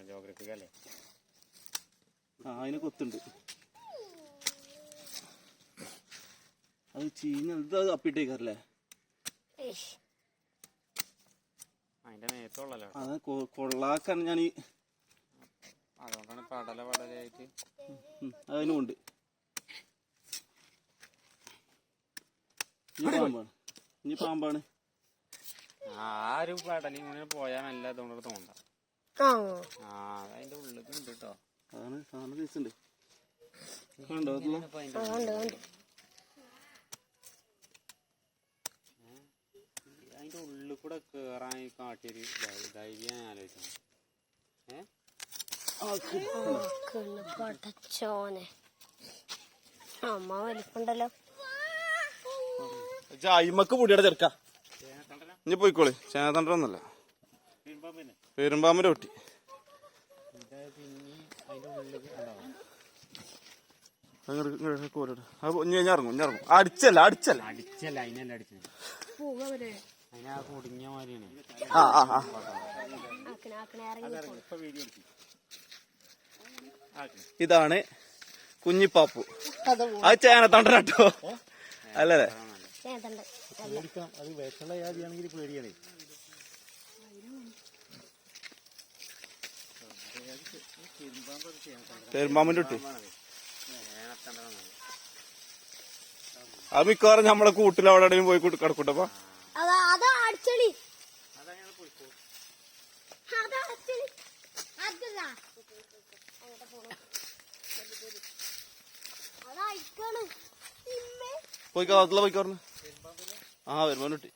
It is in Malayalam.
ജോഗ്രഫിക്കല്ലേ. ആ അതിന് കൊത്തുണ്ട്. അത് ചീഞ്ഞ എന്താ അപ്പിട്ടേക്കാറല്ലേ? അതിന്റെ നേരത്തുള്ളല്ലോ. അത് കൊള്ളാക്കാൻ ഞാൻ അതുകൊണ്ടാണ് പടലായിട്ട് അതിനുമുണ്ട്. ഇനി പാമ്പാണ്. ആരും പടലി ഇങ്ങനെ പോയാൽ നല്ല ഇതുകൊണ്ട് തോന്നണ്ട. അതിന്റെ ഉള്ളിൽ ഉണ്ട് കേട്ടോ. അതാണ് സാധനം ദിവസമുണ്ട്. കണ്ടോ അതിന്റെ ഉള്ളിൽ കൂടെ കേറാൻ കാട്ടിയൊരു ധൈര്യം ഞാൻ ആലോചിക്കണം. അമ്മ വലിപ്പുണ്ടല്ലോ. അയിമക്ക് പൊടിയുടെ ചെറുക്ക ഇനി പോയിക്കോളി. ചേനത്തണ്ടൊന്നല്ല, പെരുമ്പാമ്പിന്റെ പൊട്ടി. ഇറങ്ങും അടിച്ചല്ല അതിനല്ല അടിച്ചത്. അതിനാ കുടുങ്ങിയ മാതിരിയാണ്. ഇതാണ് കുഞ്ഞിപ്പാപ്പു. അത് ചേനത്തണ്ടോ അല്ലേ? അത് വിഷമുള്ള ജാതിയാണെങ്കിൽ പേടിയാണ്. പെരുമ്പാമ്പിന്റെ പൊട്ടി അത് മിക്കവാറും നമ്മളെ കൂട്ടിൽ അവിടെ പോയി കിടക്കൂട്ടപ്പ. പോയി കാത്തില്ല പോയിക്കോർന്ന്. ആ പെരുമ്പാമ്പ് പൊട്ടി.